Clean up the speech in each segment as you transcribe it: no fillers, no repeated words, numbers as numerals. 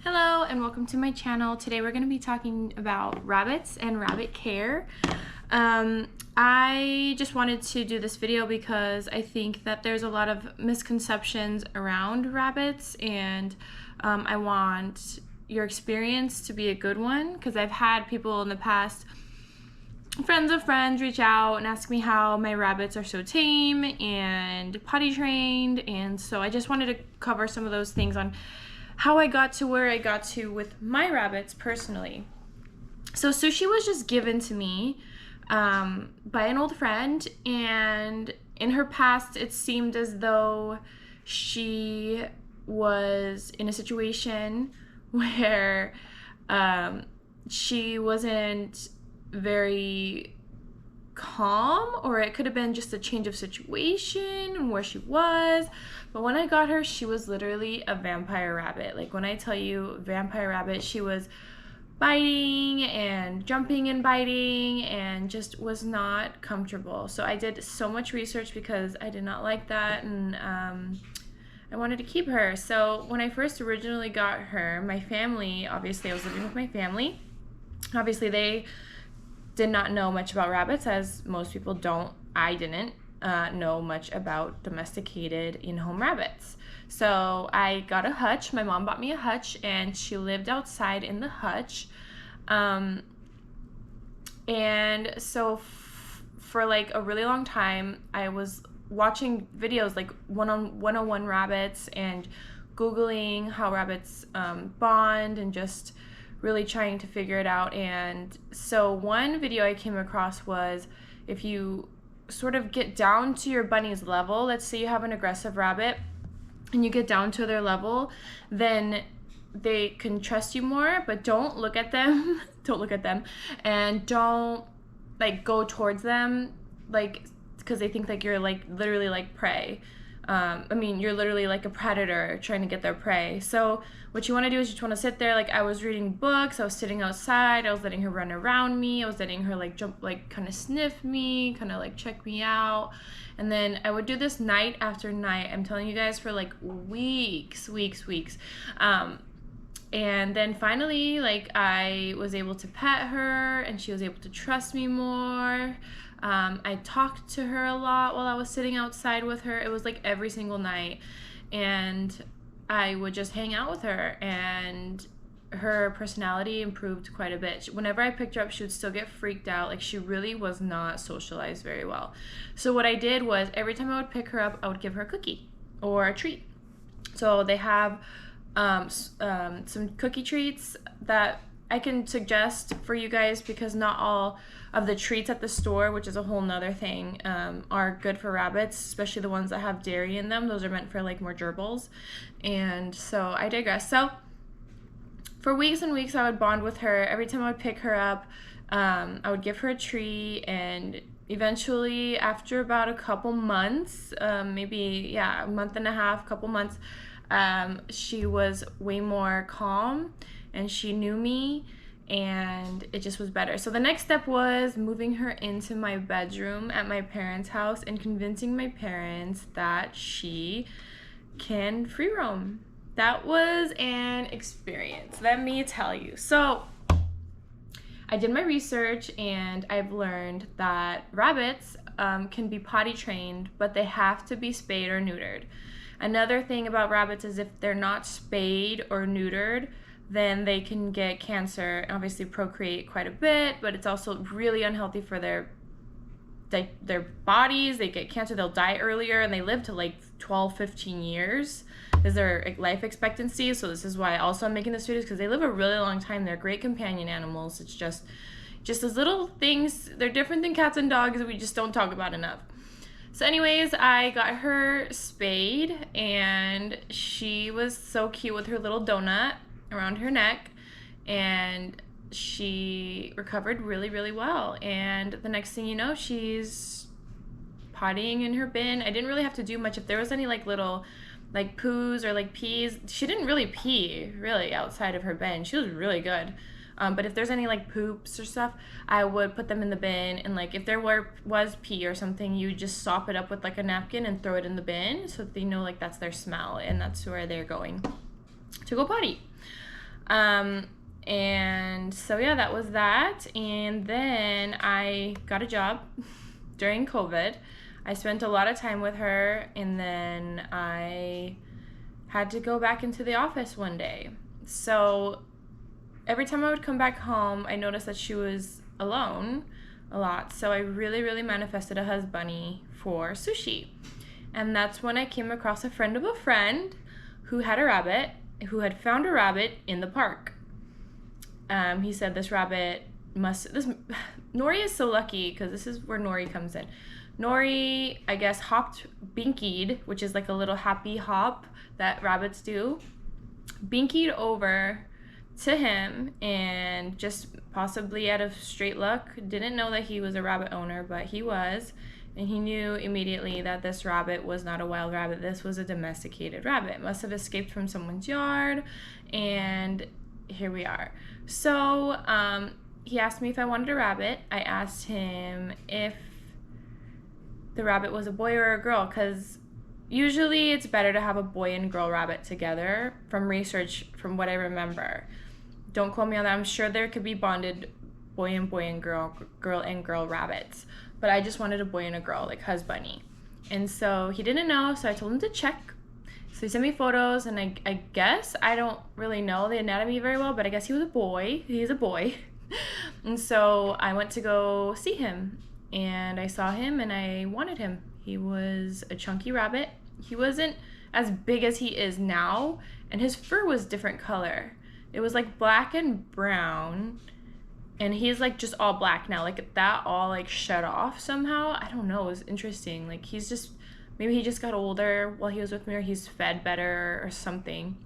Hello and welcome to my channel. Today we're going to be talking about rabbits and rabbit care. I just wanted to do this video because I think that there's a lot of misconceptions around rabbits, and I want your experience to be a good one, because I've had people in the past, friends of friends, reach out and ask me how my rabbits are so tame and potty trained, and so I just wanted to cover some of those things on how I got to where I got to with my rabbits personally. So Sushi was just given to me by an old friend, and in her past it seemed as though she was in a situation where she wasn't very calm, or it could have been just a change of situation and where she was. But when I got her, she was literally a vampire rabbit. Like, when I tell you vampire rabbit, she was biting and jumping and biting and just was not comfortable. So I did so much research because I did not like that, and I wanted to keep her. So when I first originally got her, my family, obviously I was living with my family. Obviously they did not know much about rabbits, as most people don't. I didn't know much about domesticated in-home rabbits. So I got a hutch. My mom bought me a hutch, and she lived outside in the hutch. And so for like a really long time, I was watching videos like 101 rabbits and Googling how rabbits bond, and just really trying to figure it out. And so one video I came across was, if you sort of get down to your bunny's level, let's say you have an aggressive rabbit and you get down to their level, then they can trust you more. But don't look at them don't look at them, and don't like go towards them, like, because they think like you're like literally like prey. You're literally like a predator trying to get their prey. So what you want to do is you just want to sit there. Like, I was reading books, I was sitting outside, I was letting her run around me, I was letting her like jump, like kind of sniff me, kind of like check me out. And then I would do this night after night. I'm telling you guys, for like weeks. And then finally, like, I was able to pet her and she was able to trust me more. I talked to her a lot while I was sitting outside with her. It was like every single night, and I would just hang out with her, and her personality improved quite a bit. Whenever I picked her up, she would still get freaked out. Like, she really was not socialized very well. So what I did was, every time I would pick her up, I would give her a cookie or a treat. So they have some cookie treats that I can suggest for you guys, because not all of the treats at the store, which is a whole nother thing, are good for rabbits, especially the ones that have dairy in them. Those are meant for like more gerbils. And so I digress. So for weeks and weeks, I would bond with her. Every time I would pick her up, I would give her a treat, and eventually, after about a couple months, a month and a half, couple months, she was way more calm, and she knew me, and it just was better. So the next step was moving her into my bedroom at my parents' house and convincing my parents that she can free roam. That was an experience, let me tell you. So I did my research, and I've learned that rabbits can be potty trained, but they have to be spayed or neutered. Another thing about rabbits is, if they're not spayed or neutered, then they can get cancer and obviously procreate quite a bit, but it's also really unhealthy for their bodies. They get cancer, they'll die earlier, and they live to like 12-15 years is their life expectancy. So this is why also I'm making this video, because they live a really long time. They're great companion animals. It's just those little things. They're different than cats and dogs that we just don't talk about enough. So anyways, I got her spayed, and she was so cute with her little donut around her neck, and she recovered really, really well. And the next thing you know, she's pottying in her bin. I didn't really have to do much. If there was any like little like poos or like pees, she didn't really pee really outside of her bin. She was really good. But if there's any like poops or stuff, I would put them in the bin, and like if there was pee or something, you just sop it up with like a napkin and throw it in the bin, so that they know like that's their smell and that's where they're going to go potty. And so yeah, that was that. And then I got a job during COVID. I spent a lot of time with her, and then I had to go back into the office one day. So every time I would come back home, I noticed that she was alone a lot. So I really, really manifested a husbunny for Sushi. And that's when I came across a friend of a friend who had a rabbit, who had found a rabbit in the park. He said this rabbit Nori is so lucky because this is where Nori comes in. Nori, I guess, hopped, binkied, which is like a little happy hop that rabbits do, binkied over to him, and just possibly out of straight luck, didn't know that he was a rabbit owner, but he was, and he knew immediately that this rabbit was not a wild rabbit. This was a domesticated rabbit. It must have escaped from someone's yard, and here we are. So he asked me if I wanted a rabbit. I asked him if the rabbit was a boy or a girl, because usually it's better to have a boy and girl rabbit together, from research, from what I remember. Don't quote me on that. I'm sure there could be bonded boy and girl and girl rabbits, but I just wanted a boy and a girl, like husbunny. And so he didn't know, so I told him to check. So he sent me photos, and I guess, I don't really know the anatomy very well, but I guess he was a boy. He's a boy. And so I went to go see him, and I saw him, and I wanted him. He was a chunky rabbit. He wasn't as big as he is now, and his fur was different color. It was like black and brown, and he's like just all black now. Like that all like shed off somehow. I don't know. It was interesting. Like he's just, maybe he just got older while he was with me, or he's fed better or something.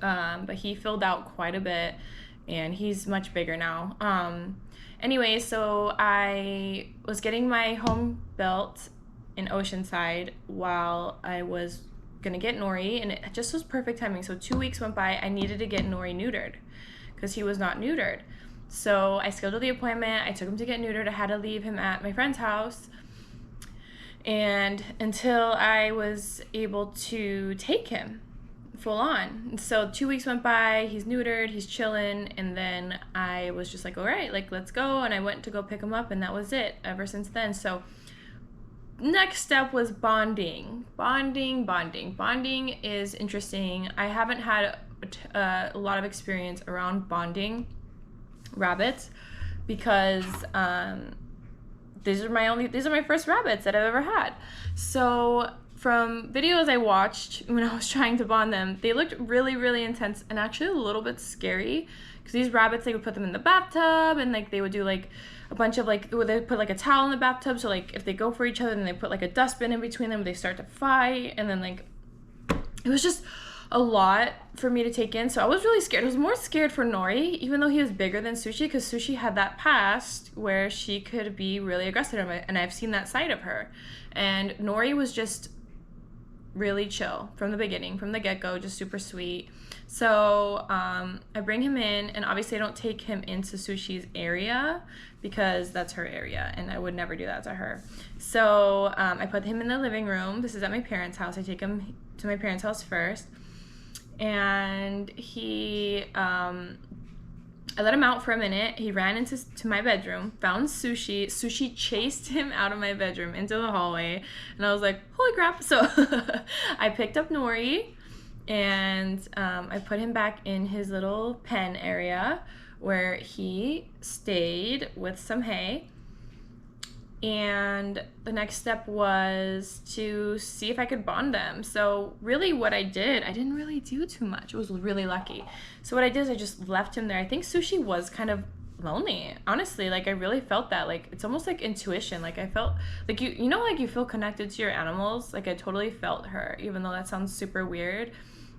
But he filled out quite a bit, and he's much bigger now. Anyway, so I was getting my home built in Oceanside while I was gonna get Nori, and it just was perfect timing. So 2 weeks went by. I needed to get Nori neutered because he was not neutered. So I scheduled the appointment. I took him to get neutered. I had to leave him at my friend's house, and until I was able to take him full on. So 2 weeks went by, he's neutered, he's chilling, and then I was just like, all right, like let's go. And I went to go pick him up, and that was it ever since then. So next step was bonding. Bonding is interesting. I haven't had a lot of experience around bonding rabbits because these are my first rabbits that I've ever had. So from videos I watched when I was trying to bond them, they looked really, really intense and actually a little bit scary, because these rabbits, they would put them in the bathtub, and like they would do like a bunch of like, they put like a towel in the bathtub, so like if they go for each other, then they put like a dustbin in between them, they start to fight, and then like it was just a lot for me to take in. So I was really scared. I was more scared for Nori, even though he was bigger than Sushi, because Sushi had that past where she could be really aggressive, and I've seen that side of her. And Nori was just really chill from the beginning, from the get-go, just super sweet. So I bring him in, and obviously I don't take him into Sushi's area because that's her area, and I would never do that to her. So I put him in the living room. This is at my parents' house. I take him to my parents' house first, and I let him out for a minute. He ran into my bedroom, found Sushi. Sushi chased him out of my bedroom into the hallway, and I was like, holy crap. So I picked up Nori, and I put him back in his little pen area where he stayed with some hay. And the next step was to see if I could bond them. So really what I didn't really do too much. I was really lucky. So what I did is I just left him there. I think Sushi was kind of lonely, honestly. Like I really felt that. Like it's almost like intuition. Like I felt like you know, like you feel connected to your animals. Like I totally felt her, even though that sounds super weird.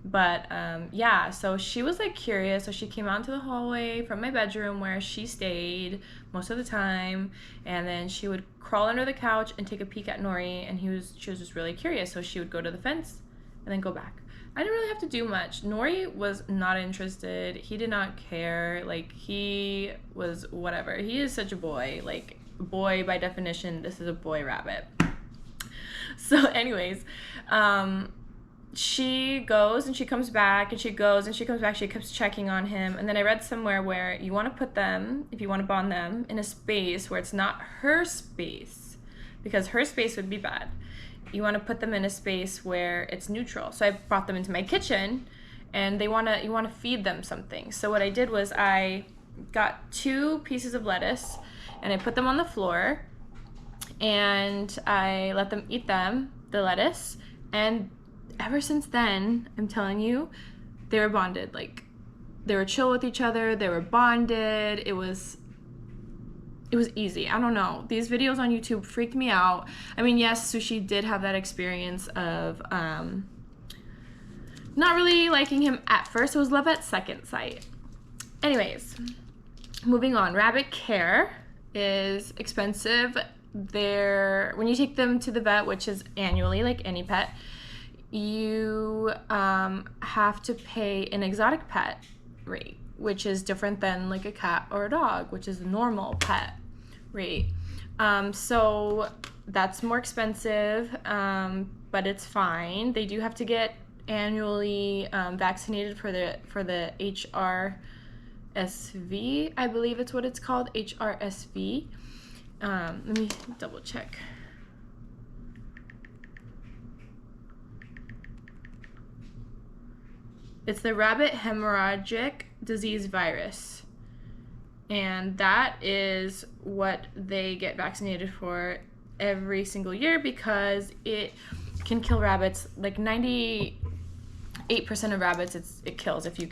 But yeah, so she was like curious, so she came out into the hallway from my bedroom where she stayed most of the time, and then she would crawl under the couch and take a peek at Nori, and she was just really curious, so she would go to the fence and then go back. I didn't really have to do much. Nori was not interested. He did not care. Like he was whatever. He is such a boy. Like boy by definition, this is a boy rabbit. So anyways, she goes and she comes back, and she goes and she comes back. She keeps checking on him. And then I read somewhere where you want to put them, if you want to bond them, in a space where it's not her space, because her space would be bad. You want to put them in a space where it's neutral. So I brought them into my kitchen, and you want to feed them something. So what I did was I got 2 pieces of lettuce, and I put them on the floor, and I let them eat the lettuce, and ever since then, I'm telling you, they were bonded. Like, they were chill with each other, they were bonded. It was easy. I don't know. These videos on YouTube freaked me out. I mean, yes, Sushi did have that experience of not really liking him at first. It was love at second sight. Anyways, moving on. Rabbit care is expensive. When you take them to the vet, which is annually, like any pet, you have to pay an exotic pet rate, which is different than like a cat or a dog, which is the normal pet rate. So that's more expensive, but it's fine. They do have to get annually vaccinated for the HRSV, I believe it's what it's called, HRSV. Let me double check. It's the rabbit hemorrhagic disease virus. And that is what they get vaccinated for every single year, because it can kill rabbits. Like 98% of rabbits it kills if they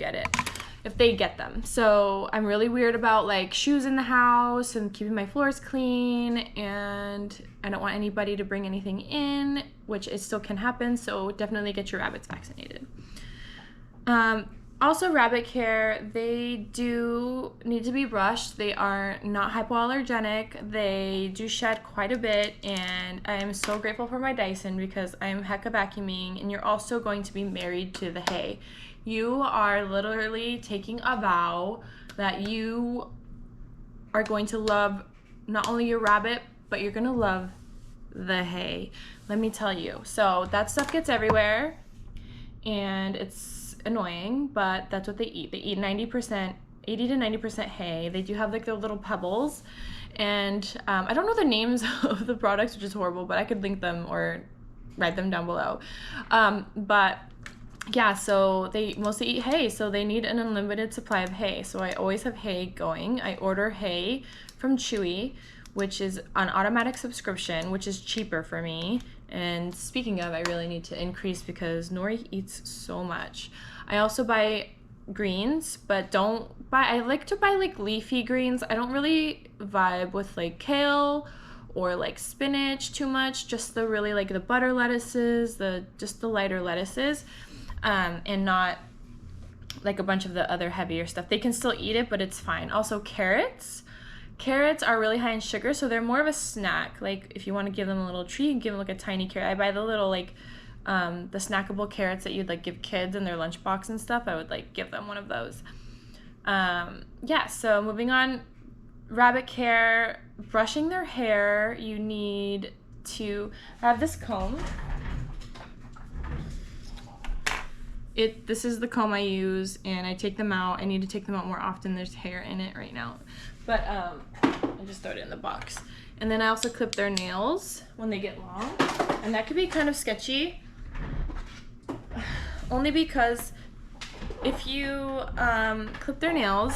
get them. So I'm really weird about like shoes in the house and keeping my floors clean, and I don't want anybody to bring anything in, which it still can happen. So definitely get your rabbits vaccinated. Also, rabbit care, they do need to be brushed. They are not hypoallergenic. They do shed quite a bit, and I am so grateful for my Dyson, because I'm hecka vacuuming, and you're also going to be married to the hay. You are literally taking a vow that you are going to love not only your rabbit, but you're going to love the hay. Let me tell you. So that stuff gets everywhere, and it's annoying, but that's what they eat. They eat 80 to 90% hay. They do have like their little pebbles, and I don't know the names of the products, which is horrible, but I could link them or write them down below. But yeah, so they mostly eat hay, so they need an unlimited supply of hay. So I always have hay going. I order hay from Chewy, which is an automatic subscription, which is cheaper for me. And speaking of, I really need to increase because Nori eats so much. I also buy greens, but I like to buy like leafy greens. I don't really vibe with like kale or like spinach too much, just the really like the butter lettuces, just the lighter lettuces, and not like a bunch of the other heavier stuff. They can still eat it, but it's fine. Also carrots. Carrots are really high in sugar, so they're more of a snack. Like if you want to give them a little treat, you can give them like a tiny carrot. I buy the little like the snackable carrots that you'd like give kids in their lunchbox and stuff. I would like give them one of those. Yeah, so moving on, rabbit care, brushing their hair. You need to have this comb. This is the comb I use, and I take them out. I need to take them out more often. There's hair in it right now, but I just throw it in the box. And then I also clip their nails when they get long, and that could be kind of sketchy, only because if you clip their nails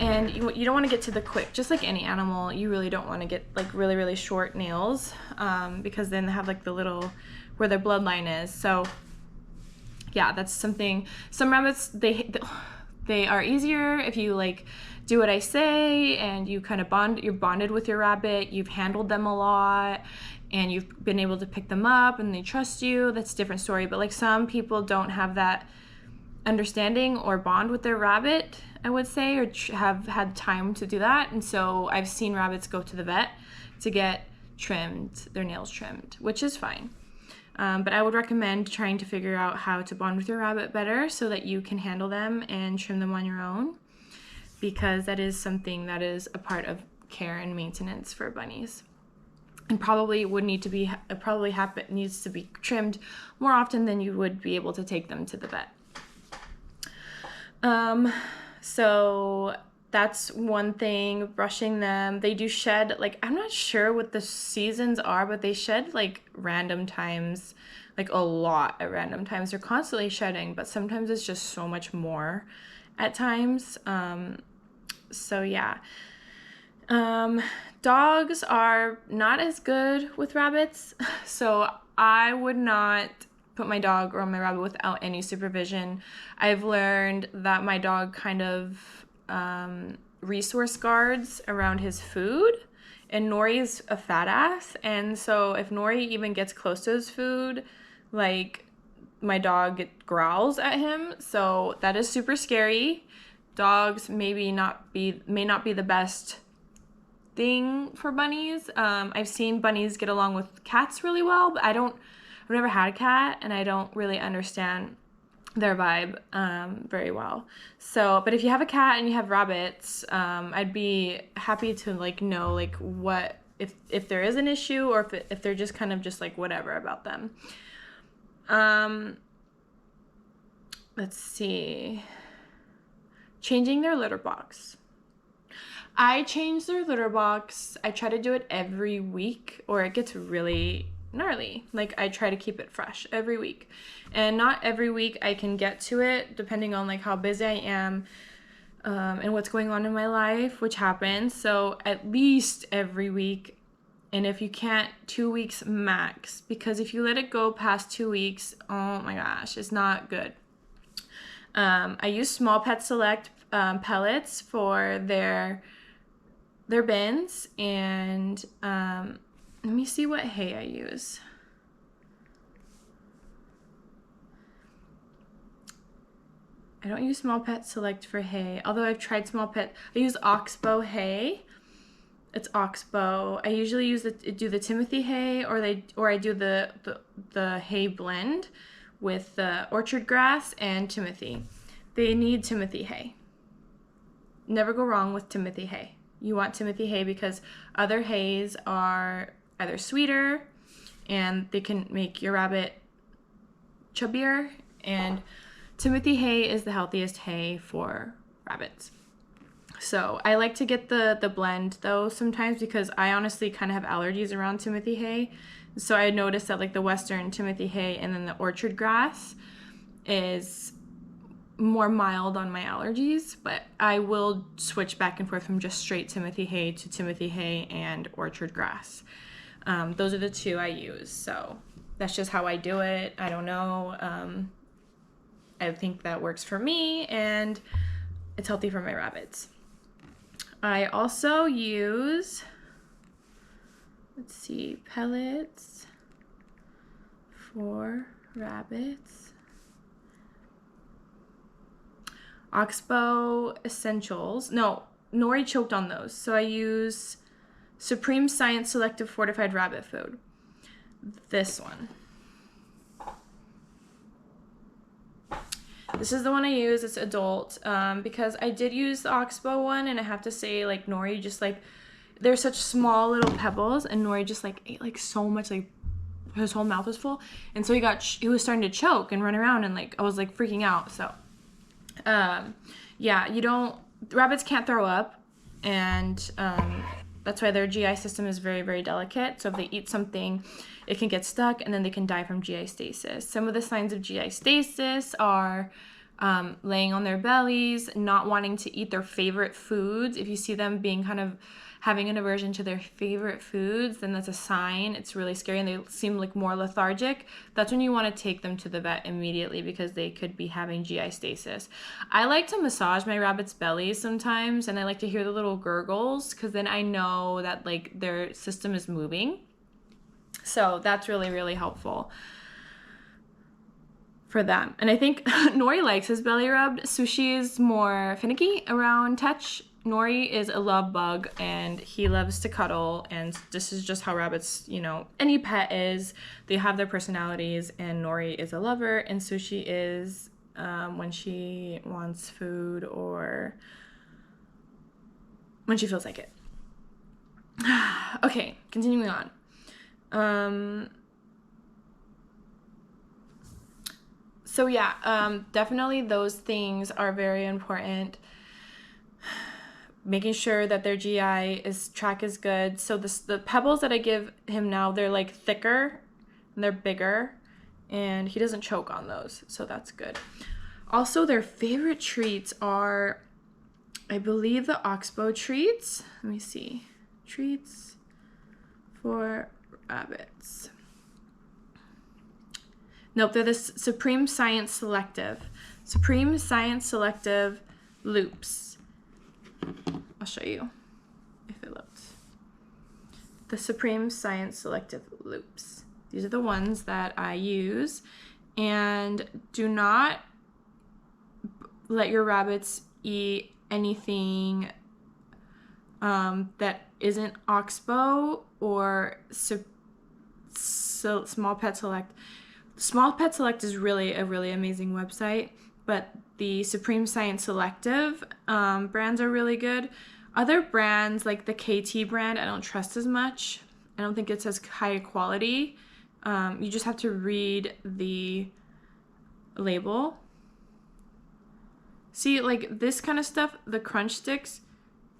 and you don't want to get to the quick, just like any animal, you really don't want to get like really, really short nails, because then they have like the little where their bloodline is. So yeah, that's something. Some rabbits, they are easier if you like do what I say and you kind of you're bonded with your rabbit, you've handled them a lot, and you've been able to pick them up and they trust you. That's a different story. But like some people don't have that understanding or bond with their rabbit, I would say, or have had time to do that. And so I've seen rabbits go to the vet to get their nails trimmed, which is fine. But I would recommend trying to figure out how to bond with your rabbit better so that you can handle them and trim them on your own, because that is something that is a part of care and maintenance for bunnies. and probably would need to be, it probably needs to be trimmed more often than you would be able to take them to the vet. So that's one thing, brushing them. They do shed, like, I'm not sure what the seasons are, but they shed like random times, like a lot at random times. They're constantly shedding, but sometimes it's just so much more at times. So yeah. Dogs are not as good with rabbits, so I would not put my dog or my rabbit without any supervision. I've learned that my dog kind of resource guards around his food, and Nori's a fat ass, and so if Nori even gets close to his food, like, my dog growls at him, so that is super scary. Dogs may not be the best thing for bunnies. I've seen bunnies get along with cats really well, but I've never had a cat, and I don't really understand their vibe very well. So, but if you have a cat and you have rabbits, I'd be happy to like know like what, if there is an issue, or if they're just kind of just like whatever about them. Let's see. Changing their litter box. I change their litter box. I try to do it every week, or it gets really gnarly. Like, I try to keep it fresh every week. And not every week I can get to it, depending on like how busy I am and what's going on in my life, which happens. So at least every week. And if you can't, 2 weeks max. Because if you let it go past 2 weeks, oh my gosh, it's not good. I use Small Pet Select pellets for their bins, and let me see what hay I use. I don't use Small Pet Select for hay, although I've tried Small Pet. I use Oxbow hay. It's Oxbow. I usually do the Timothy hay, or I do the hay blend with the orchard grass and Timothy. They need Timothy hay. Never go wrong with Timothy hay. You want Timothy hay because other hays are either sweeter and they can make your rabbit chubbier, and Timothy hay is the healthiest hay for rabbits. So I like to get the blend though sometimes, because I honestly kind of have allergies around Timothy hay. So I noticed that like the Western Timothy hay and then the orchard grass is more mild on my allergies, but I will switch back and forth from just straight Timothy hay to Timothy hay and orchard grass. Those are the two I use. So that's just how I do it. I don't know. I think that works for me, and it's healthy for my rabbits. I also use, let's see, pellets for rabbits. Oxbow Essentials. No, Nori choked on those. So I use Supreme Science Selective Fortified Rabbit Food. This one. This is the one I use. It's adult, because I did use the Oxbow one, and I have to say, like, Nori just, like, they're such small little pebbles, and Nori just, like, ate, like, so much, like, his whole mouth was full, and so he was starting to choke and run around, and, like, I was, like, freaking out, so, yeah, rabbits can't throw up, and, that's why their GI system is very, very delicate. So if they eat something, it can get stuck, and then they can die from GI stasis. Some of the signs of GI stasis are laying on their bellies, not wanting to eat their favorite foods. If you see them being kind of having an aversion to their favorite foods, then that's a sign. It's really scary, and they seem like more lethargic. That's when you want to take them to the vet immediately, because they could be having GI stasis. I like to massage my rabbits' bellies sometimes, and I like to hear the little gurgles, because then I know that like their system is moving. So that's really, really helpful for them. And I think Nori likes his belly rubbed. Sushi is more finicky around touch. Nori is a love bug, and he loves to cuddle, and this is just how rabbits, any pet is. They have their personalities, and Nori is a lover, and Sushi is when she wants food or when she feels like it. Okay, continuing on. So yeah, definitely those things are very important. Making sure that their GI track is good. So the pebbles that I give him now, they're like thicker and they're bigger, and he doesn't choke on those, so that's good. Also, their favorite treats are, I believe, the Oxbow treats. Let me see. Treats for rabbits. Nope, they're the Supreme Science Selective. Supreme Science Selective loops. I'll show you if it looks. The Supreme Science Selective loops. These are the ones that I use. And do not let your rabbits eat anything that isn't Oxbow or Small Pet Select. Small Pet Select is really a really amazing website, but the Supreme Science Selective brands are really good. Other brands like the KT brand, I don't trust as much. I don't think it's as high quality. You just have to read the label. See, like this kind of stuff, the crunch sticks,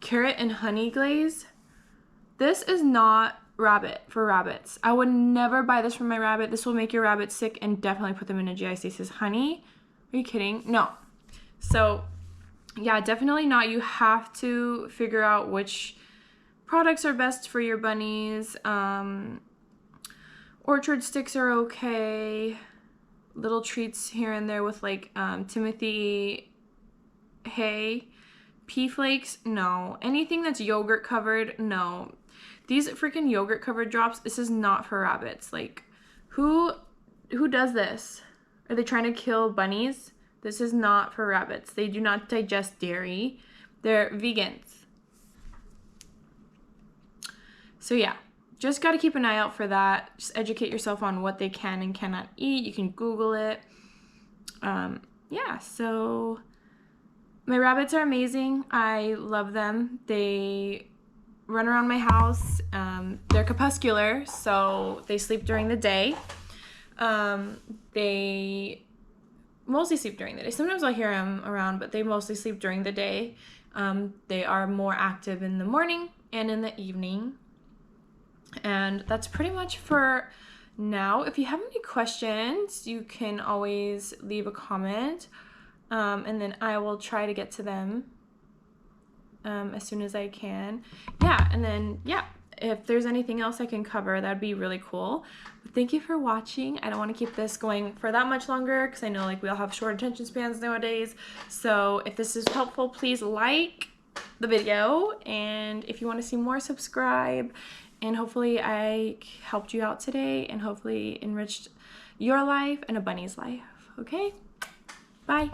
carrot and honey glaze, this is not for rabbits. I would never buy this for my rabbit. This will make your rabbit sick and definitely put them in a GI stasis. Honey? Are you kidding? No. So yeah, definitely not. You have to figure out which products are best for your bunnies. Orchard sticks are okay. Little treats here and there with like Timothy hay. Pea flakes, no. Anything that's yogurt covered, no. These freaking yogurt covered drops, this is not for rabbits. Like, who does this? Are they trying to kill bunnies? This is not for rabbits. They do not digest dairy. They're vegans. So yeah, just got to keep an eye out for that. Just educate yourself on what they can and cannot eat. You can Google it. Yeah, so my rabbits are amazing. I love them. They run around my house. They're crepuscular, so they sleep during the day. They mostly sleep during the day. Sometimes I'll hear them around, but they mostly sleep during the day. They are more active in the morning and in the evening. And that's pretty much for now. If you have any questions, you can always leave a comment. And then I will try to get to them as soon as I can. Yeah, and then, yeah, if there's anything else I can cover, that'd be really cool. But thank you for watching. I don't want to keep this going for that much longer because I know like we all have short attention spans nowadays. So if this is helpful, please like the video. And if you want to see more, subscribe. And hopefully I helped you out today and hopefully enriched your life and a bunny's life. Okay? Bye.